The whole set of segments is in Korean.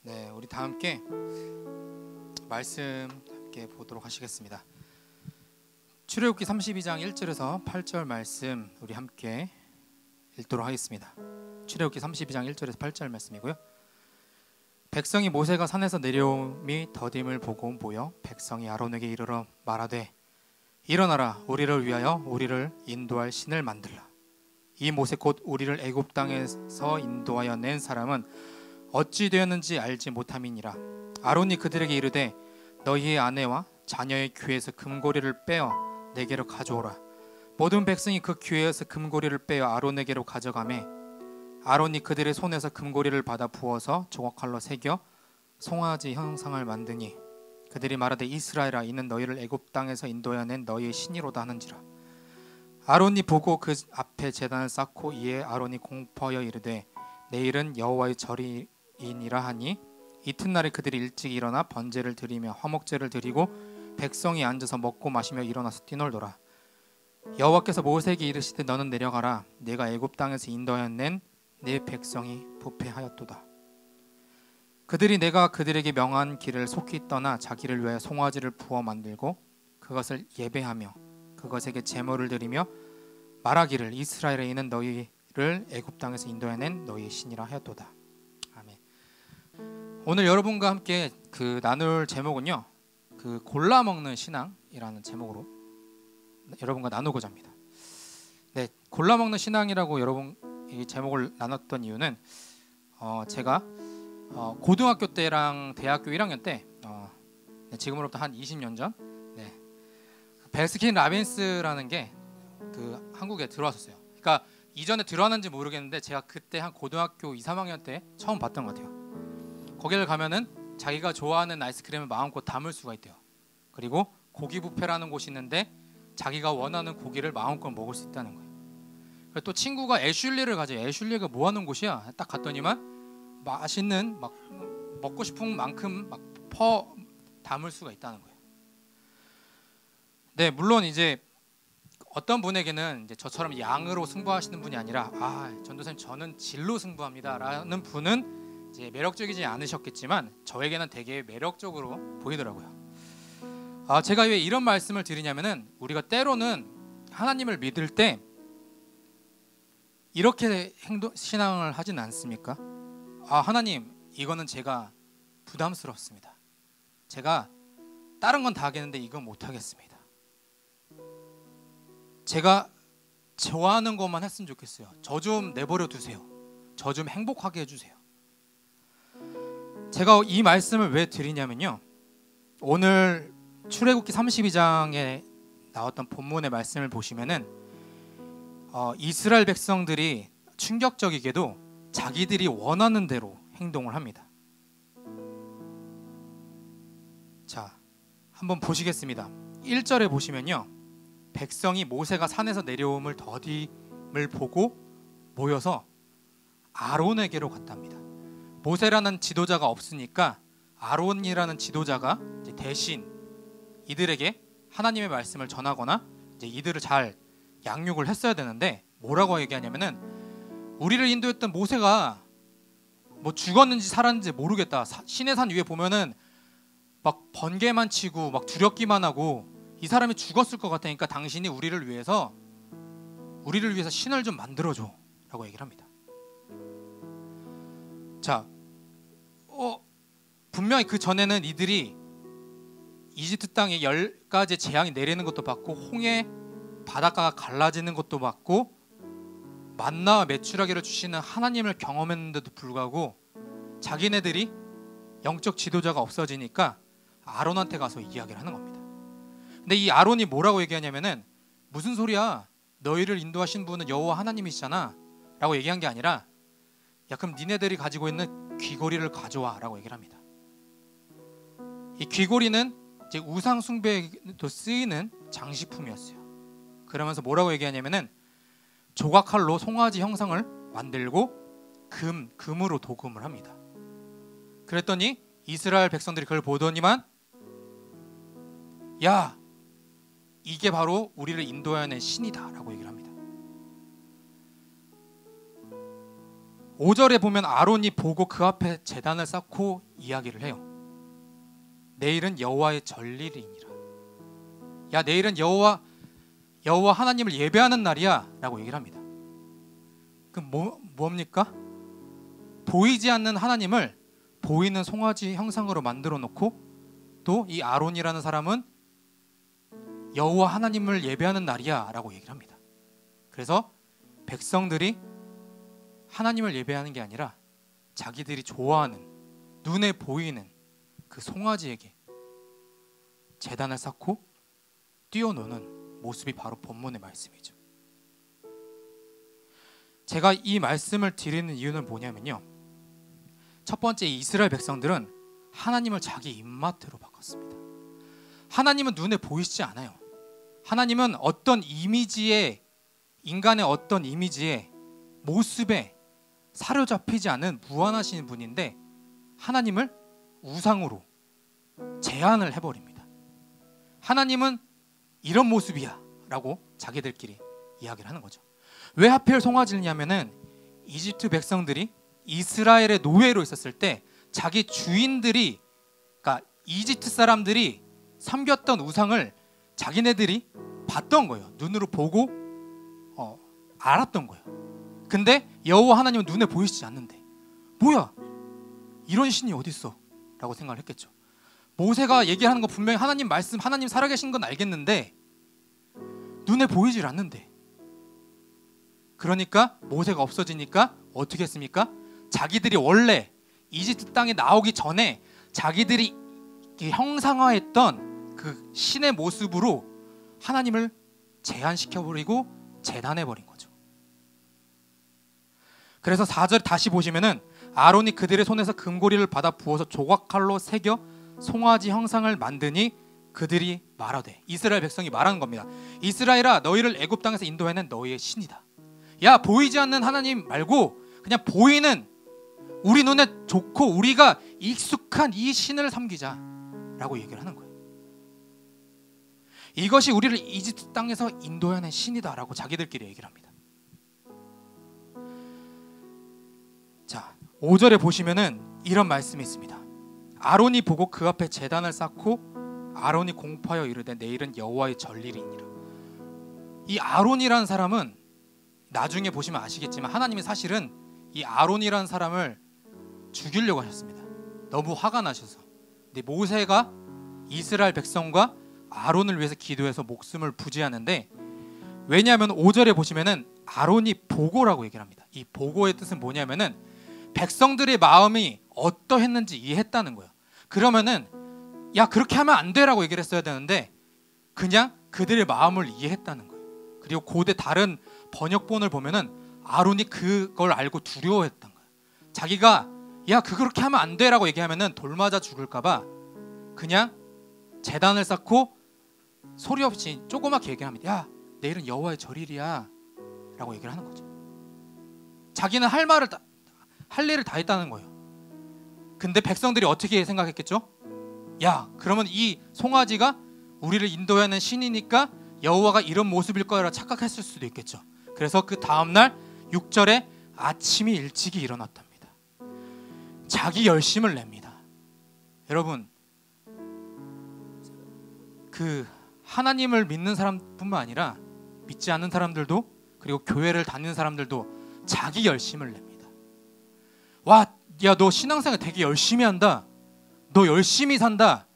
네, 우리 다 함께 말씀 함께 보도록 하시겠습니다. 출애굽기 32장 1절에서 8절 말씀 우리 함께 읽도록 하겠습니다. 출애굽기 32장 1절에서 8절 말씀이고요. 백성이 모세가 산에서 내려옴이 더딤을 보고 모여 백성이 아론에게 이르러 말하되 일어나라, 우리를 위하여 우리를 인도할 신을 만들라. 이 모세 곧 우리를 애굽 땅에서 인도하여 낸 사람은 어찌 되었는지 알지 못함이니라. 아론이 그들에게 이르되 너희의 아내와 자녀의 귀에서 금고리를 빼어 내게로 가져오라. 모든 백성이 그 귀에서 금고리를 빼어 아론에게로 가져가매 아론이 그들의 손에서 금고리를 받아 부어서 조각칼로 새겨 송아지 형상을 만드니 그들이 말하되 이스라엘아, 이는 너희를 애굽 땅에서 인도하여 낸 너희의 신이로다 하는지라. 아론이 보고 그 앞에 제단을 쌓고 이에 아론이 공포하여 이르되 내일은 여호와의 절이니라 하니 이튿날에 그들이 일찍 일어나 번제를 드리며 화목제를 드리고 백성이 앉아서 먹고 마시며 일어나서 뛰놀더라. 여호와께서 모세에게 이르시되 너는 내려가라. 내가 애굽 땅에서 인도하여 낸 내 백성이 부패하였도다. 그들이 내가 그들에게 명한 길을 속히 떠나 자기를 위하여 송아지를 부어 만들고 그것을 예배하며 그것에게 제물을 드리며 말하기를 이스라엘에 있는 너희를 애굽 땅에서 인도해 낸 너희의 신이라 하였도다. 아멘. 오늘 여러분과 함께 나눌 제목은요, 골라 먹는 신앙이라는 제목으로 여러분과 나누고자 합니다. 네, 골라 먹는 신앙이라고 여러분 이 제목을 나눴던 이유는 제가 고등학교 때랑 대학교 1학년 때 지금으로부터 한 20년 전 베스킨 라빈스라는 게 한국에 들어왔었어요. 그러니까 이전에 들어왔는지 모르겠는데 제가 그때 한 고등학교 2, 3학년 때 처음 봤던 것 같아요. 거기를 가면은 자기가 좋아하는 아이스크림을 마음껏 담을 수가 있대요. 그리고 고기 뷔페라는 곳이 있는데 자기가 원하는 고기를 마음껏 먹을 수 있다는 거예요. 또 친구가 애슐리를 가져요. 애슐리가 뭐 하는 곳이야? 딱 갔더니만 맛있는 막 먹고 싶은 만큼 막 퍼 담을 수가 있다는 거예요. 네, 물론 이제 어떤 분에게는 이제 저처럼 양으로 승부하시는 분이 아니라 전도사님 저는 질로 승부합니다라는 분은 이제 매력적이지 않으셨겠지만 저에게는 되게 매력적으로 보이더라고요. 제가 왜 이런 말씀을 드리냐면은 우리가 때로는 하나님을 믿을 때 이렇게 신앙을 하진 않습니까? 하나님, 이거는 제가 부담스럽습니다. 제가 다른 건 다 하겠는데 이건 못 하겠습니다. 제가 좋아하는 것만 했으면 좋겠어요. 저 좀 내버려 두세요. 저 좀 행복하게 해주세요. 제가 이 말씀을 왜 드리냐면요, 오늘 출애굽기 32장에 나왔던 본문의 말씀을 보시면은 이스라엘 백성들이 충격적이게도 자기들이 원하는 대로 행동을 합니다. 자, 한번 보시겠습니다. 1절에 보시면요, 백성이 모세가 산에서 내려옴을 더딤을 보고 모여서 아론에게로 갔답니다. 모세라는 지도자가 없으니까 아론이라는 지도자가 이제 대신 이들에게 하나님의 말씀을 전하거나 이제 이들을 잘 양육을 했어야 되는데 뭐라고 얘기하냐면은 우리를 인도했던 모세가 뭐 죽었는지 살았는지 모르겠다. 시내 산 위에 보면은 막 번개만 치고 막 두렵기만 하고 이 사람이 죽었을 것 같으니까 당신이 우리를 위해서 신을 좀 만들어줘 라고 얘기를 합니다. 자, 분명히 그 전에는 이들이 이집트 땅에 10가지 재앙이 내리는 것도 봤고 홍해 바닷가가 갈라지는 것도 봤고 만나와 메추라기를 주시는 하나님을 경험했는데도 불구하고 자기네들이 영적 지도자가 없어지니까 아론한테 가서 이야기를 하는 겁니다. 근데 이 아론이 뭐라고 얘기하냐면은 무슨 소리야, 너희를 인도하신 분은 여호와 하나님이시잖아 라고 얘기한 게 아니라 야, 그럼 니네들이 가지고 있는 귀고리를 가져와 라고 얘기를 합니다. 이 귀고리는 이제 우상 숭배에도 쓰이는 장식품이었어요. 그러면서 뭐라고 얘기하냐면은 조각칼로 송아지 형상을 만들고 금으로 도금을 합니다. 그랬더니 이스라엘 백성들이 그걸 보더니만 야, 이게 바로 우리를 인도하여 낸 신이다 라고 얘기를 합니다. 5절에 보면 아론이 보고 그 앞에 제단을 쌓고 이야기를 해요. 내일은 여호와의 절일이니라. 야, 내일은 여호와 하나님을 예배하는 날이야 라고 얘기를 합니다. 그럼 뭡니까? 보이지 않는 하나님을 보이는 송아지 형상으로 만들어 놓고 또 이 아론이라는 사람은 여호와 하나님을 예배하는 날이야 라고 얘기를 합니다. 그래서 백성들이 하나님을 예배하는 게 아니라 자기들이 좋아하는 눈에 보이는 그 송아지에게 제단을 쌓고 뛰어노는 모습이 바로 본문의 말씀이죠. 제가 이 말씀을 드리는 이유는 뭐냐면요, 첫 번째, 이스라엘 백성들은 하나님을 자기 입맛대로 바꿨습니다. 하나님은 눈에 보이시지 않아요. 하나님은 어떤 이미지에, 인간의 어떤 이미지에, 모습에 사로잡히지 않은 무한하신 분인데 하나님을 우상으로 제한을 해버립니다. 하나님은 이런 모습이야 라고 자기들끼리 이야기를 하는 거죠. 왜 하필 송아지냐면은 이집트 백성들이 이스라엘의 노예로 있었을 때 자기 주인들이, 그러니까 이집트 사람들이 섬겼던 우상을 자기네들이 봤던 거예요. 눈으로 보고 알았던 거예요. 근데 여호와 하나님은 눈에 보이시지 않는데 뭐야, 이런 신이 어딨어 라고 생각을 했겠죠. 모세가 얘기하는 거 분명히 하나님 말씀, 하나님 살아계신 건 알겠는데 눈에 보이질 않는데, 그러니까 모세가 없어지니까 어떻게 했습니까? 자기들이 원래 이집트 땅에 나오기 전에 자기들이 형상화했던 그 신의 모습으로 하나님을 제한시켜버리고 재단해버린 거죠. 그래서 4절 다시 보시면은 아론이 그들의 손에서 금고리를 받아 부어서 조각칼로 새겨 송아지 형상을 만드니 그들이 말하되, 이스라엘 백성이 말하는 겁니다. 이스라엘아, 너희를 애굽 땅에서 인도해낸 너희의 신이다. 야, 보이지 않는 하나님 말고 그냥 보이는, 우리 눈에 좋고 우리가 익숙한 이 신을 섬기자 라고 얘기를 하는 거예요. 이것이 우리를 이집트 땅에서 인도해낸 신이다 라고 자기들끼리 얘기를 합니다. 자, 5절에 보시면은 이런 말씀이 있습니다. 아론이 보고 그 앞에 제단을 쌓고 아론이 공포하여 이르되 내일은 여호와의 절일이니라. 이 아론이라는 사람은 나중에 보시면 아시겠지만 하나님이 사실은 이 아론이라는 사람을 죽이려고 하셨습니다. 너무 화가 나셔서. 근데 모세가 이스라엘 백성과 아론을 위해서 기도해서 목숨을 부지하는데, 왜냐하면 5절에 보시면은 아론이 보고라고 얘기를 합니다. 이 보고의 뜻은 뭐냐면은 백성들의 마음이 어떠했는지 이해했다는 거예요. 그러면은 야, 그렇게 하면 안 돼라고 얘기를 했어야 되는데 그냥 그들의 마음을 이해했다는 거예요. 그리고 고대 다른 번역본을 보면은 아론이 그걸 알고 두려워했던 거예요. 자기가 야, 그렇게 하면 안 돼라고 얘기하면은 돌 맞아 죽을까봐 그냥 제단을 쌓고 소리 없이 조그맣게 얘기를 합니다. 야, 내일은 여호와의 절일이야 라고 얘기를 하는 거죠. 자기는 할 일을 다 했다는 거예요. 근데 백성들이 어떻게 생각했겠죠? 야, 그러면 이 송아지가 우리를 인도하는 신이니까 여호와가 이런 모습일 거라 착각했을 수도 있겠죠. 그래서 그 다음날 6절에 아침이 일찍이 일어났답니다. 자기 열심을 냅니다. 여러분, 그 하나님을 믿는 사람뿐만 아니라 믿지 않는 사람들도, 그리고 교회를 다니는 사람들도 자기 열심을 냅니다. 와, 야, 너 신앙생활 되게 열심히 한다, 너 열심히 산다,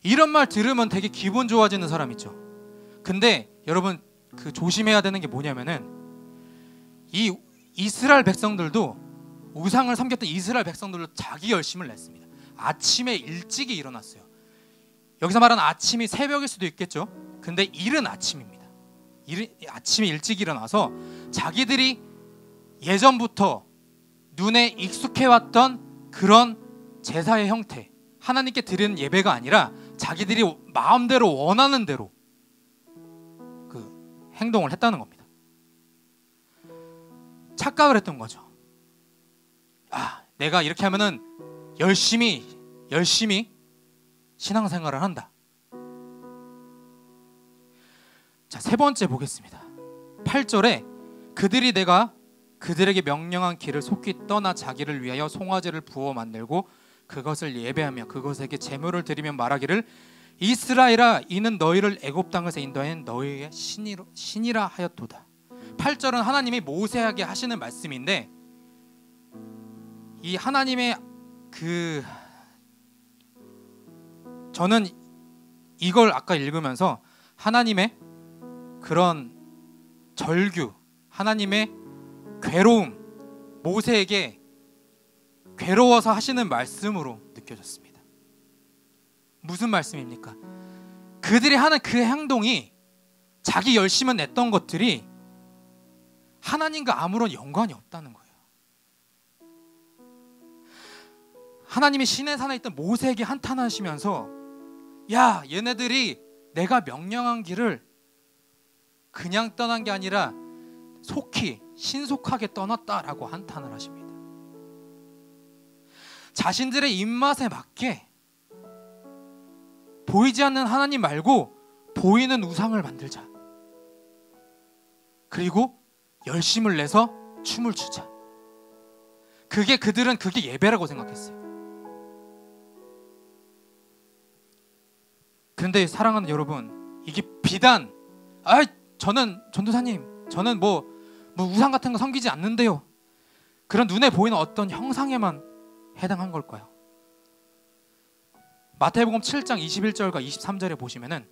이런 말 들으면 되게 기분 좋아지는 사람 있죠. 근데 여러분, 그 조심해야 되는 게 뭐냐면은 이 이스라엘 백성들도, 우상을 섬겼던 이스라엘 백성들도 자기 열심을 냈습니다. 아침에 일찍이 일어났어요. 여기서 말하는 아침이 새벽일 수도 있겠죠. 근데 이른 아침입니다. 아침에 일찍 일어나서 자기들이 예전부터 눈에 익숙해왔던 그런 제사의 형태, 하나님께 드리는 예배가 아니라 자기들이 마음대로 원하는 대로 그 행동을 했다는 겁니다. 착각을 했던 거죠. 아, 내가 이렇게 하면은 열심히 신앙생활을 한다. 자, 세 번째 보겠습니다. 8절에 그들이 내가 그들에게 명령한 길을 속히 떠나 자기를 위하여 송아지를 부어 만들고 그것을 예배하며 그것에게 제물을 드리며 말하기를 이스라엘아 이는 너희를 애굽 땅에서 인도한 너희의 신이라 하였도다. 8절은 하나님이 모세에게 하시는 말씀인데, 이 하나님의 저는 이걸 아까 읽으면서 하나님의 그런 절규, 하나님의 괴로움, 모세에게 괴로워서 하시는 말씀으로 느껴졌습니다. 무슨 말씀입니까? 그들이 하는 그 행동이, 자기 열심을 냈던 것들이 하나님과 아무런 연관이 없다는 거예요. 하나님이 시내산에 있던 모세에게 한탄하시면서, 야, 얘네들이 내가 명령한 길을 그냥 떠난 게 아니라 속히 신속하게 떠났다라고 한탄을 하십니다. 자신들의 입맛에 맞게 보이지 않는 하나님 말고 보이는 우상을 만들자. 그리고 열심을 내서 춤을 추자. 그들은 그게 예배라고 생각했어요. 그런데 사랑하는 여러분, 이게 비단 저는 전도사님, 저는 뭐 우상 같은 거 섬기지 않는데요, 그런 눈에 보이는 어떤 형상에만 해당한 걸까요? 마태복음 7장 21절과 23절에 보시면은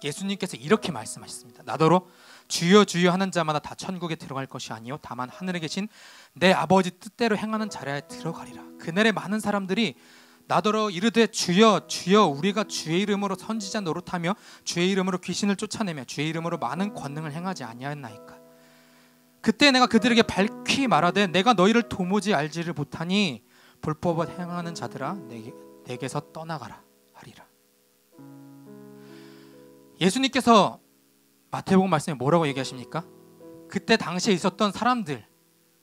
예수님께서 이렇게 말씀하셨습니다. 나더러 주여 주여 하는 자마다 다 천국에 들어갈 것이 아니요 다만 하늘에 계신 내 아버지 뜻대로 행하는 자라야 들어가리라. 그날에 많은 사람들이 나더러 이르되 주여 주여 우리가 주의 이름으로 선지자 노릇하며 주의 이름으로 귀신을 쫓아내며 주의 이름으로 많은 권능을 행하지 아니하였나이까. 그때 내가 그들에게 밝히 말하되 내가 너희를 도무지 알지를 못하니 불법을 행하는 자들아 내게서 떠나가라 하리라. 예수님께서 마태복음 말씀에 뭐라고 얘기하십니까? 그때 당시에 있었던 사람들,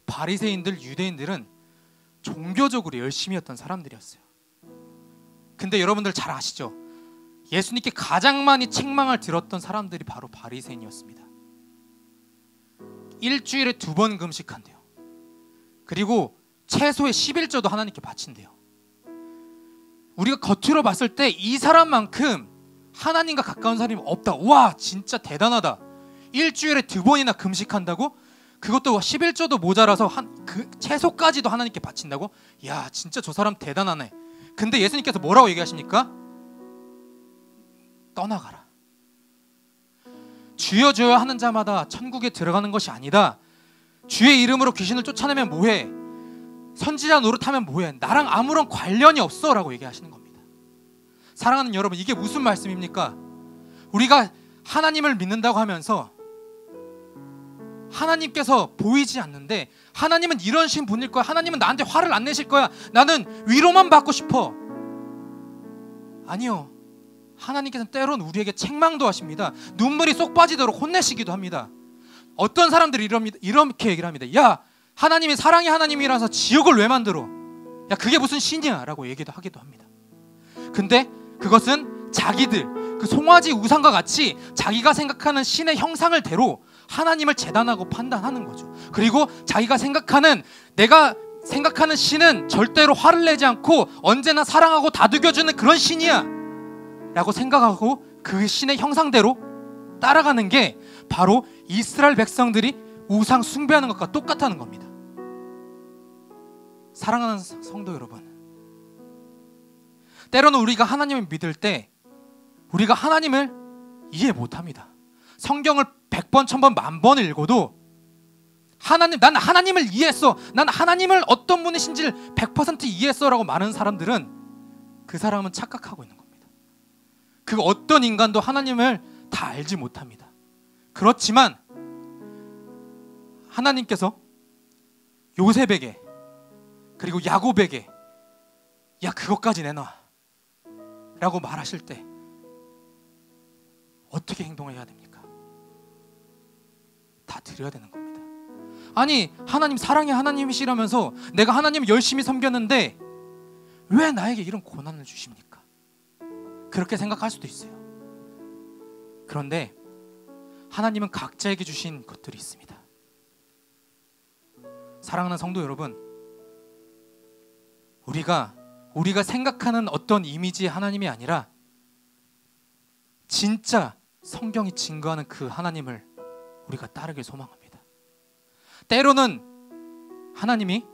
바리새인들, 유대인들은 종교적으로 열심히 했던 사람들이었어요. 근데 여러분들 잘 아시죠? 예수님께 가장 많이 책망을 들었던 사람들이 바로 바리새인이었습니다. 일주일에 2번 금식한대요. 그리고 최소의 11조도 하나님께 바친대요. 우리가 겉으로 봤을 때 이 사람만큼 하나님과 가까운 사람이 없다. 와, 진짜 대단하다. 일주일에 2번이나 금식한다고? 그것도 11조도 모자라서 그 채소까지도 하나님께 바친다고? 야, 진짜 저 사람 대단하네. 근데 예수님께서 뭐라고 얘기하십니까? 떠나가라. 주여 주여 하는 자마다 천국에 들어가는 것이 아니다. 주의 이름으로 귀신을 쫓아내면 뭐해? 선지자 노릇하면 뭐해? 나랑 아무런 관련이 없어 라고 얘기하시는 겁니다. 사랑하는 여러분, 이게 무슨 말씀입니까? 우리가 하나님을 믿는다고 하면서 하나님께서 보이지 않는데, 하나님은 이러신 분일 거야, 하나님은 나한테 화를 안 내실 거야, 나는 위로만 받고 싶어. 아니요, 하나님께서는 때론 우리에게 책망도 하십니다. 눈물이 쏙 빠지도록 혼내시기도 합니다. 어떤 사람들이 이렇게 얘기를 합니다. 야, 하나님이 사랑의 하나님이라서 지옥을 왜 만들어? 야, 그게 무슨 신이야? 라고 얘기도 하기도 합니다. 근데 그것은 자기들 그 송아지 우상과 같이 자기가 생각하는 신의 형상을 대로 하나님을 재단하고 판단하는 거죠. 그리고 자기가 내가 생각하는 신은 절대로 화를 내지 않고 언제나 사랑하고 다독여주는 그런 신이야 라고 생각하고 그 신의 형상대로 따라가는 게 바로 이스라엘 백성들이 우상 숭배하는 것과 똑같다는 겁니다. 사랑하는 성도 여러분, 때로는 우리가 하나님을 믿을 때 우리가 하나님을 이해 못합니다. 성경을 100번, 1000번, 10,000번을 읽어도 난 하나님을 이해했어, 난 하나님을 어떤 분이신지를 100% 이해했어 라고 말하는 사람들은 그 사람은 착각하고 있는 겁니다. 그 어떤 인간도 하나님을 다 알지 못합니다. 그렇지만 하나님께서 요셉에게 그리고 야곱에게 야, 그것까지 내놔 라고 말하실 때 어떻게 행동해야 됩니까? 다 드려야 되는 겁니다. 아니, 하나님 사랑의 하나님이시라면서 내가 하나님을 열심히 섬겼는데 왜 나에게 이런 고난을 주십니까? 그렇게 생각할 수도 있어요. 그런데 하나님은 각자에게 주신 것들이 있습니다. 사랑하는 성도 여러분, 우리가 생각하는 어떤 이미지의 하나님이 아니라 진짜 성경이 증거하는 그 하나님을 우리가 따르길 소망합니다. 때로는 하나님이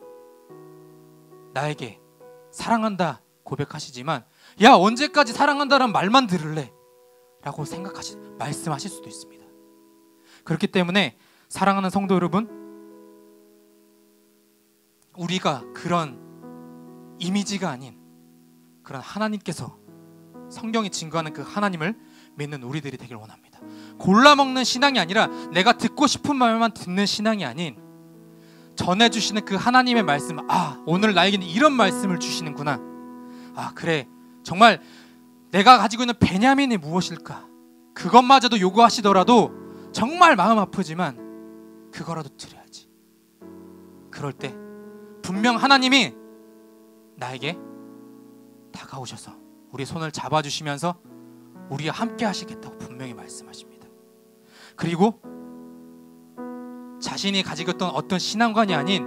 나에게 사랑한다 고백하시지만, 야, 언제까지 사랑한다는 말만 들을래? 라고 말씀하실 수도 있습니다. 그렇기 때문에 사랑하는 성도 여러분, 우리가 그런 이미지가 아닌 그런 하나님께서 성경이 증거하는 그 하나님을 믿는 우리들이 되길 원합니다. 골라먹는 신앙이 아니라 내가 듣고 싶은 말만 듣는 신앙이 아닌, 전해주시는 그 하나님의 말씀, 오늘 나에게는 이런 말씀을 주시는구나, 그래, 정말 내가 가지고 있는 베냐민이 무엇일까, 그것마저도 요구하시더라도 정말 마음 아프지만 그거라도 드려야지. 그럴 때 분명 하나님이 나에게 다가오셔서 우리 손을 잡아주시면서 우리와 함께 하시겠다고 분명히 말씀하십니다. 그리고 자신이 가지고 있던 어떤 신앙관이 아닌,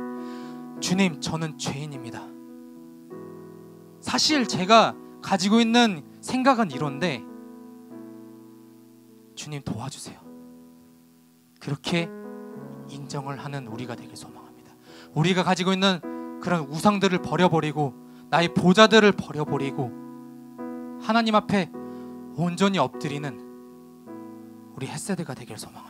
주님, 저는 죄인입니다. 사실 제가 가지고 있는 생각은 이런데 주님 도와주세요. 그렇게 인정을 하는 우리가 되길 소망합니다. 우리가 가지고 있는 그런 우상들을 버려버리고 나의 보좌들을 버려버리고 하나님 앞에 온전히 엎드리는 우리 햇세드가 되길 소망합니다.